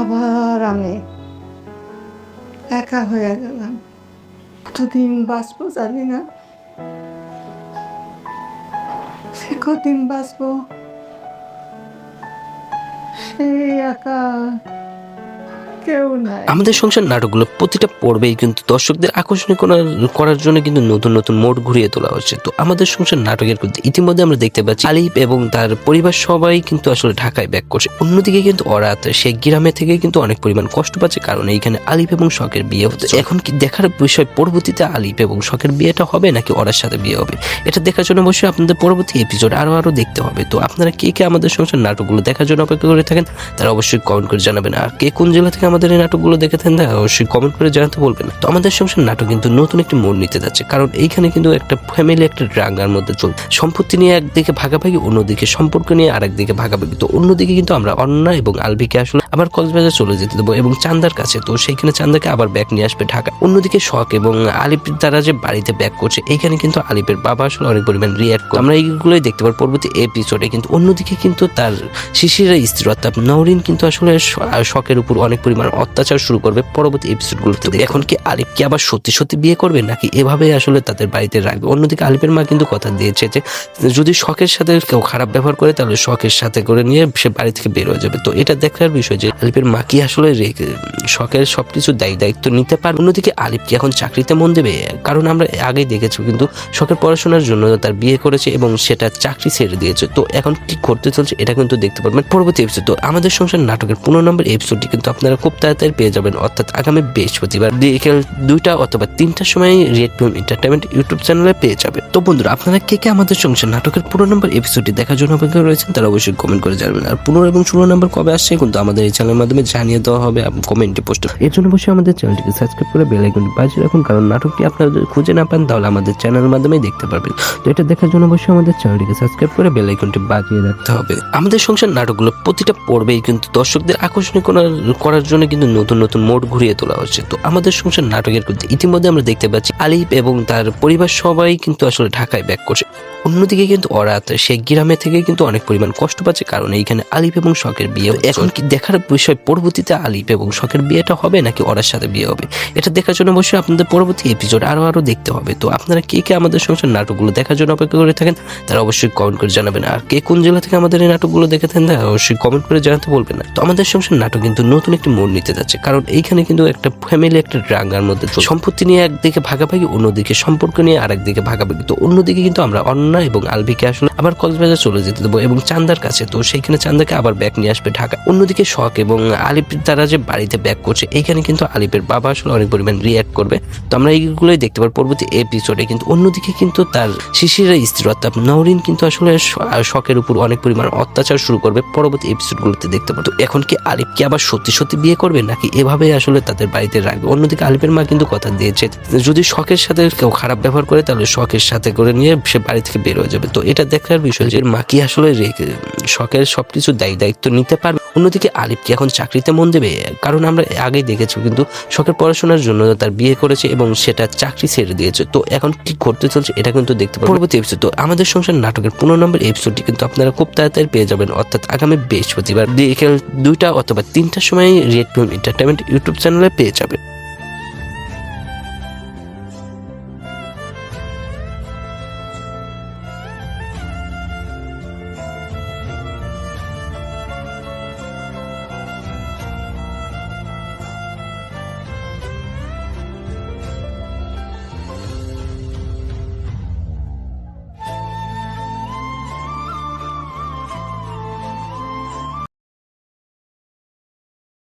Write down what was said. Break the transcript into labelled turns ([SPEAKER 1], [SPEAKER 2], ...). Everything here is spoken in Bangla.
[SPEAKER 1] আবার আমি একা হয়ে গেলাম। কতদিন বাঁচবো জানি না, সে কদিন বাঁচবো সেই একা, কেউ নাই।
[SPEAKER 2] আমাদের সংসার নাটকগুলো প্রতিটা পর্বেই কিন্তু দর্শকদের আকর্ষণীয় করার জন্য কিন্তু নতুন নতুন মোড় ঘুরিয়ে তোলা হচ্ছে। তো আমাদের সংসার নাটকের কিন্তু ইতিমধ্যে আমরা দেখতে পাচ্ছি আলিফ এবং তার পরিবার সবাই কিন্তু আসলে ঢাকায় ব্যাক করছে। অন্যদিকে কিন্তু অরাত সে গ্রামে থেকে কিন্তু অনেক পরিমাণ কষ্ট পাচ্ছে, কারণ এইখানে আলিফ এবং শখের বিয়ে হচ্ছে। এখন কি দেখার বিষয় পরবর্তীতে আলিফ এবং শখের বিয়েটা হবে নাকি অরার সাথে বিয়ে হবে, এটা দেখার জন্য অবশ্যই আপনাদের পরবর্তী এপিসোড আরো দেখতে হবে। তো আপনারা কে কে আমাদের সংসার নাটকগুলো দেখার জন্য অপেক্ষা করে থাকেন তারা অবশ্যই কমেন্ট করে জানাবেন। আর কে কোন জেলা থেকে আমাদের এই নাটকগুলো দেখে থাকেন তারা অবশ্যই কমেন্ট করে জানাতে বলবেন। তো আমাদের সংসার নাটক কিন্তু নতুন একটি মোড় নিতে যাচ্ছে, কারণ এইখানে কিন্তু একটা ফ্যামিলি একটা ড্রাঙ্গার মধ্যে চলছে। সম্পত্তি নিয়ে একদিকে ভাগাভাগি, অন্যদিকে সম্পর্ক নিয়ে আরেকদিকে ভাগাভাগি। তো অন্যদিকে কিন্তু আমরা অন্না এবং আলভিকে আসলে আবার কক্সবাজার চলে যেতে দেবো এবং চান্দার কাছে, তো সেইখানে চান্দাকে আবার ব্যাক নিয়ে আসবে ঢাকা। অন্যদিকে শখ এবং আলিফ তারা যে বাড়িতে ব্যাক করছে, এইখানে কিন্তু আলিফের বাবা আসলে অনেক পরিমাণ রিয়াক্ট করে, আমরা এইগুলোই দেখতে পাবো পরবর্তী এপিসোডে। কিন্তু অন্যদিকে কিন্তু তার শিশিরের স্ত্রী অর্থাৎ নওরিন কিন্তু আসলে শখের উপর অনেক পরিমাণ অত্যাচার শুরু করবে পরবর্তী এপিসোডগুলোতে। এখন কি আলিফ কি আবার সত্যি সত্যি বিয়ে করবে নাকি এভাবে আসলে তাদের বাড়িতে রাখবে? অন্যদিকে আলিফের মা কিন্তু কথা দিয়েছে যে যদি শখের সাথে কেউ খারাপ ব্যবহার করে তাহলে শখের সাথে করে নিয়ে সে বাড়ি থেকে বের হয়ে যাবে। তো এটা দেখার বিষয় যে আলিফের মা কি আসলে শখের সবকিছু দায়িত্ব নিতে পারে। অন্যদিকে আলিফ কি এখন চাকরিতে মন দেবে? কারণ আমরা আগেই দেখেছি কিন্তু শখের পড়াশোনার জন্য তার বিয়ে করেছে এবং সেটা চাকরি ছেড়ে দিয়েছে। তো এখন কি করতে চলছে এটা কিন্তু দেখতে পারবেন পরবর্তী এপিসোড। তো আমাদের সংসার নাটকের 15 নম্বর এপিসোডটি কিন্তু আপনারা খুব তাড়াতাড়ি পেয়ে যাবেন, অর্থাৎ আগামী বৃহস্পতিবার বিকেল 2টা অথবা 3টার সময় রেড ফিল্ম এন্টারটেইনমেন্ট ইউটিউব চ্যানেলে পেয়ে যাবে। তো বন্ধুরা, আপনারা কে কে আমাদের সংসার নাটকের 15 নম্বর এপিসোডটি দেখার জন্য অপেক্ষা রয়েছেন তারা অবশ্যই কমেন্ট করে জানাবেন। আর 15 এবং 16 নম্বর কবে আসছে কিন্তু আমাদের এই চ্যানেলের মাধ্যমে জানিয়ে দেওয়া হবে কমেন্টে পোস্ট। এর জন্য অবশ্যই আমাদের চ্যানেলটিকে সাবস্ক্রাইব করে বেল আইকনটি বাজিয়ে রাখুন, কারণ নাটকটি আপনারা যদি খুঁজে না পান তাহলে আমাদের চ্যানেলের মাধ্যমেই দেখতে পারবেন। তো এটা দেখার জন্য অবশ্যই আমাদের চ্যানেলটিকে সাবস্ক্রাইব করে বেল আইকনটি বাজিয়ে রাখতে হবে। আমাদের সংসার নাটকগুলো প্রতিটা পর্বেই কিন্তু দর্শকদের আকর্ষণীয় করার জন্য কিন্তু নতুন নতুন মোড় ঘুরিয়ে তোলা হচ্ছে। তো আমাদের সংসার নাটকের কিন্তু ইতিমধ্যে আমরা দেখতে পাচ্ছি আলিফ এবং তার পরিবার সবাই কিন্তু আসলে ঢাকায় ব্যাক করছে। অন্যদিকে কিন্তু অরাত সে গ্রামে থেকে কিন্তু অনেক পরিমাণ কষ্ট পাচ্ছে, কারণ এইখানে আলিফ এবং শখের বিয়ে। এখন কি দেখার বিষয় পরবর্তীতে আলিফ এবং শখের বিয়েটা হবে নাকি অরার সাথে বিয়ে হবে, এটা দেখার জন্য অবশ্যই আপনাদের পরবর্তী এপিসোড আরো দেখতে হবে। তো আপনারা কে কে আমাদের সংসার নাটকগুলো দেখার জন্য অপেক্ষা করে থাকেন তারা অবশ্যই কমেন্ট করে জানাবেন। আর কে কোন জেলা থেকে আমাদের এই নাটকগুলো দেখে থাকেন তারা অবশ্যই কমেন্ট করে জানাতে বলবেন না। তো আমাদের সংসার নাটক কিন্তু নতুন একটি মোড় নিতে যাচ্ছে, কারণ এইখানে কিন্তু একটা ফ্যামিলি একটা ড্রাঙ্গার মধ্যে চলছে। সম্পত্তি নিয়ে একদিকে ভাগাভাগি, অন্যদিকে সম্পর্ক নিয়ে আরেকদিকে ভাগাভাগি। তো অন্যদিকে কিন্তু আমরা অন্না এবং আলভিকে আসলে আবার কক্সবাজার চলে যেতে দেবো এবং চান্দার কাছে, তো সেইখানে চান্দাকে আবার ব্যাক নিয়ে আসবে ঢাকা। অন্যদিকে শখ এবং আলিফ তারা যে বাড়িতে ব্যাক করছে, এইখানে কিন্তু আলিফের বাবা আসলে অনেক পরিমাণ রিয়াক্ট করবে। তো আমরা এইগুলোই দেখতে পাবো পরবর্তী এপিসোডে। কিন্তু অন্যদিকে কিন্তু তার শিশিরের স্ত্রী অর্থাৎ নওরিন কিন্তু আসলে শখের উপর অনেক পরিমাণ অত্যাচার শুরু করবে পরবর্তী এপিসোডগুলোতে দেখতে পাবো। তো এখন কি আলিফ কি আবার সত্যি সত্যি বিয়ে করবে নাকি এভাবে আসলে তাদের বাড়িতে রাখবে? অন্যদিকে আলিফের মা কিন্তু কথা দিয়েছে যদি শখের সাথে কেউ খারাপ ব্যবহার করে তাহলে শখের সাথে করে নিয়ে সে বাড়ি থেকে বের হয়ে যাবে। তো এটা দেখার বিষয় যে মা কি আসলে শখের সবকিছু দায়িত্ব নিতে পারবে। অন্যদিকে আলিফ কি এখন চাকরিতে মন দেবে? কারণ আমরা আগেই দেখেছি কিন্তু শখের পড়াশোনার জন্য তার বিয়ে করেছে এবং সেটা চাকরি ছেড়ে দিয়েছে। তো এখন কি করতে চলছে এটা কিন্তু দেখতে পাবো পরবর্তী এপিসোড। তো আমাদের সংসার নাটকের 15 নম্বর এপিসোডটি কিন্তু আপনারা খুব তাড়াতাড়ি পেয়ে যাবেন, অর্থাৎ আগামী বৃহস্পতিবার বিকেল 2টা অথবা 3টার সময় রেড ফিল্ম এন্টারটেইনমেন্ট ইউটিউব চ্যানেলে পেয়ে যাবে।